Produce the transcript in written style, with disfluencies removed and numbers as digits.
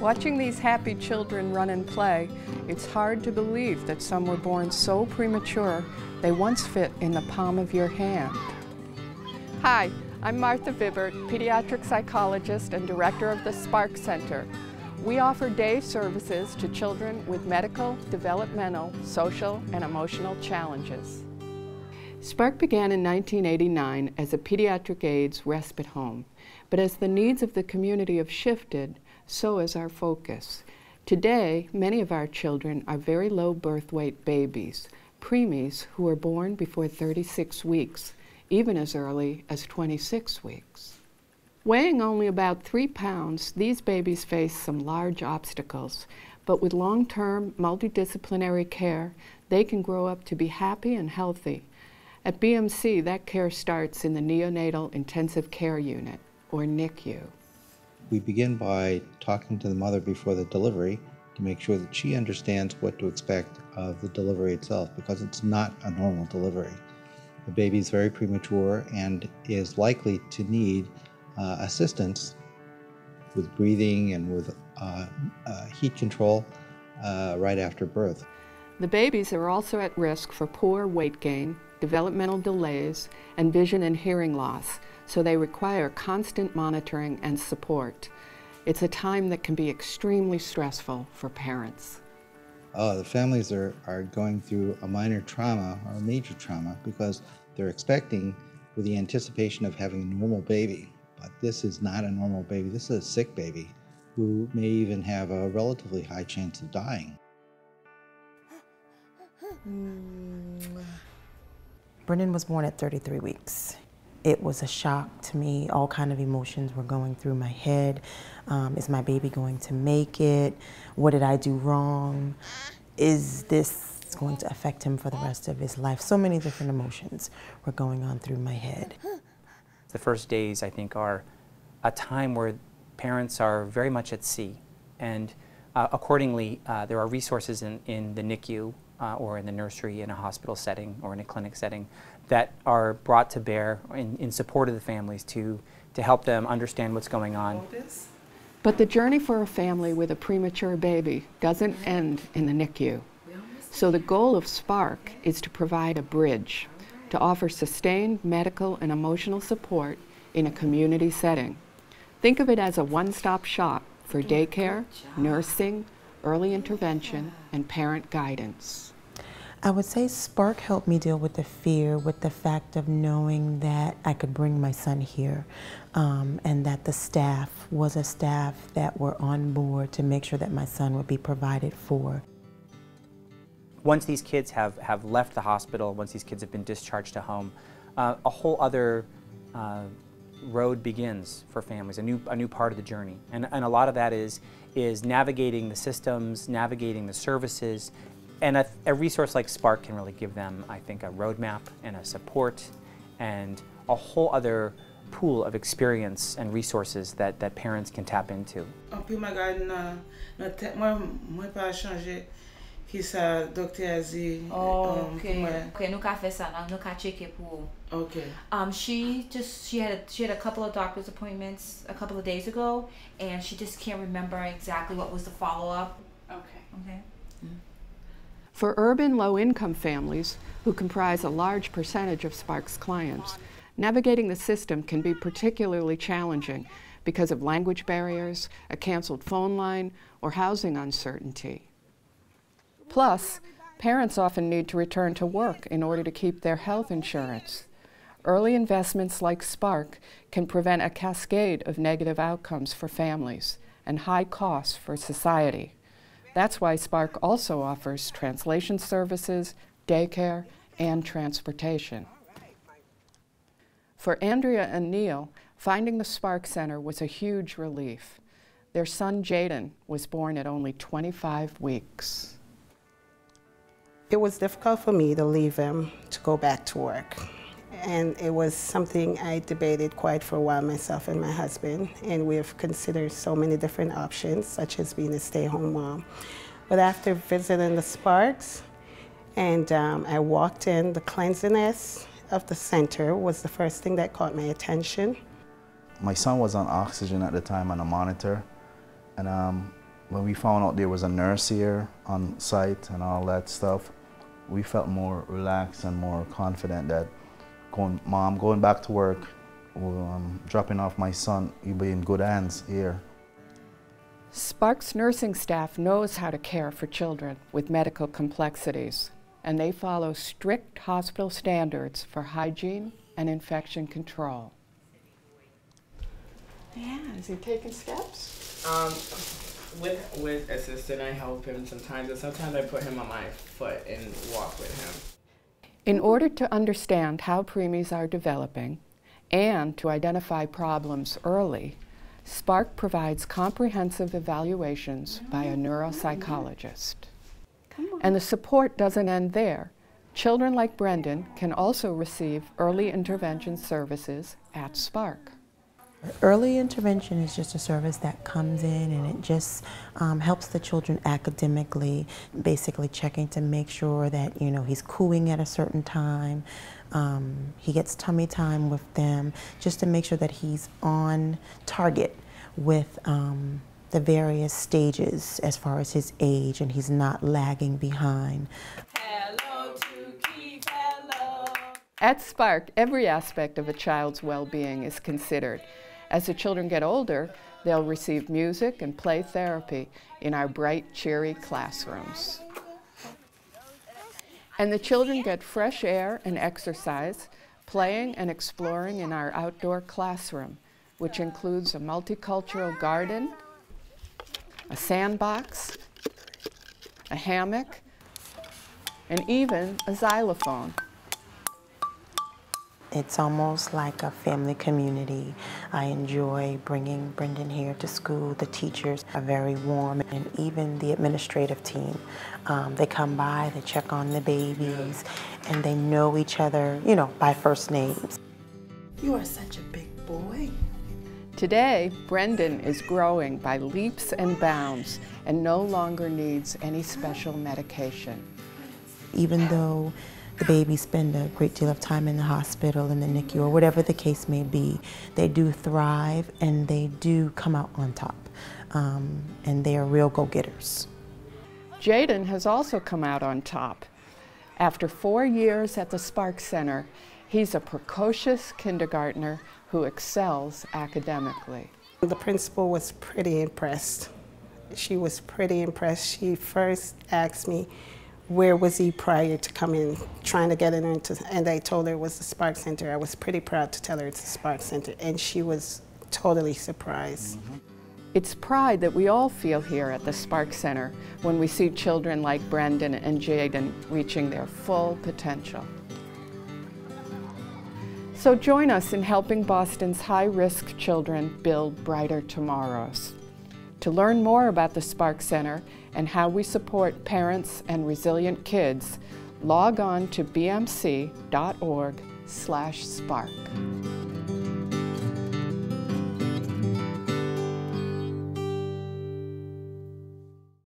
Watching these happy children run and play, it's hard to believe that some were born so premature they once fit in the palm of your hand. Hi, I'm Martha Vibert, pediatric psychologist and director of the Spark Center. We offer day services to children with medical, developmental, social, and emotional challenges. Spark began in 1989 as a pediatric AIDS respite home, but as the needs of the community have shifted, so has our focus. Today, many of our children are very low birth weight babies, preemies who are born before 36 weeks, even as early as 26 weeks. Weighing only about 3 pounds, these babies face some large obstacles, but with long-term multidisciplinary care, they can grow up to be happy and healthy. At BMC, that care starts in the Neonatal Intensive Care Unit, or NICU. We begin by talking to the mother before the delivery to make sure that she understands what to expect of the delivery itself, because it's not a normal delivery. The baby is very premature and is likely to need assistance with breathing and with heat control right after birth. The babies are also at risk for poor weight gain, developmental delays, and vision and hearing loss, so they require constant monitoring and support. It's a time that can be extremely stressful for parents. The families are going through a minor trauma or a major trauma because they're expecting with the anticipation of having a normal baby. But this is not a normal baby. This is a sick baby who may even have a relatively high chance of dying. Brendan was born at 33 weeks. It was a shock to me. All kinds of emotions were going through my head. Is my baby going to make it? What did I do wrong? Is this going to affect him for the rest of his life? So many different emotions were going on through my head. The first days, I think, are a time where parents are very much at sea. And accordingly, there are resources in the NICU or in the nursery, in a hospital setting or in a clinic setting that are brought to bear in support of the families to help them understand what's going on. But the journey for a family with a premature baby doesn't end in the NICU. So the goal of Spark is to provide a bridge, to offer sustained medical and emotional support in a community setting. Think of it as a one-stop shop for daycare, nursing, early intervention, and parent guidance. I would say Spark helped me deal with the fear, with the fact of knowing that I could bring my son here, and that the staff was a staff that were on board to make sure that my son would be provided for. Once these kids have left the hospital, once these kids have been discharged to home, a whole other road begins for families, a new part of the journey. And a lot of that is navigating the systems, navigating the services, and a resource like Spark can really give them, I think, a roadmap and a support and a whole other pool of experience and resources that parents can tap into. Okay. She had a couple of doctor's appointments a couple of days ago, and she just can't remember exactly what was the follow-up. Okay. For urban low-income families, who comprise a large percentage of Spark's clients, navigating the system can be particularly challenging because of language barriers, a canceled phone line, or housing uncertainty. Plus, parents often need to return to work in order to keep their health insurance. Early investments like Spark can prevent a cascade of negative outcomes for families and high costs for society. That's why Spark also offers translation services, daycare, and transportation. For Andrea and Neil, finding the Spark Center was a huge relief. Their son Jaden was born at only 25 weeks. It was difficult for me to leave him to go back to work. And it was something I debated quite for a while, myself and my husband, and we have considered so many different options, such as being a stay-home mom. But after visiting the Sparks, and I walked in, the cleanliness of the center was the first thing that caught my attention. My son was on oxygen at the time on a monitor, and When we found out there was a nurse here on site and all that stuff, we felt more relaxed and more confident that Mom going back to work, dropping off my son, he'll be in good hands here. Spark's nursing staff knows how to care for children with medical complexities, and they follow strict hospital standards for hygiene and infection control. Yeah, is he taking steps? With assistant, I help him sometimes, and sometimes I put him on my foot and walk with him. In order to understand how preemies are developing and to identify problems early, Spark provides comprehensive evaluations by a neuropsychologist. And the support doesn't end there. Children like Brendan can also receive early intervention services at Spark. Early intervention is just a service that comes in and it just helps the children academically, basically checking to make sure that, you know, he's cooing at a certain time, he gets tummy time with them, just to make sure that he's on target with the various stages as far as his age and he's not lagging behind. Hello to Keith, hello. At Spark, every aspect of a child's well-being is considered. As the children get older, they'll receive music and play therapy in our bright, cheery classrooms. And the children get fresh air and exercise, playing and exploring in our outdoor classroom, which includes a multicultural garden, a sandbox, a hammock, and even a xylophone. It's almost like a family community. I enjoy bringing Brendan here to school. The teachers are very warm, and even the administrative team. They come by, they check on the babies, and they know each other, you know, by first names. You are such a big boy. Today, Brendan is growing by leaps and bounds and no longer needs any special medication. Even though the babies spend a great deal of time in the hospital, in the NICU, or whatever the case may be, they do thrive and they do come out on top. And they are real go-getters. Jaden has also come out on top. After 4 years at the Spark Center, he's a precocious kindergartner who excels academically. The principal was pretty impressed. She was pretty impressed. She first asked me, where was he prior to coming, trying to get into, and I told her it was the Spark Center. I was pretty proud to tell her it's the Spark Center, and she was totally surprised. It's pride that we all feel here at the Spark Center when we see children like Brendan and Jaden reaching their full potential. So join us in helping Boston's high-risk children build brighter tomorrows. To learn more about the Spark Center and how we support parents and resilient kids, log on to bmc.org/spark.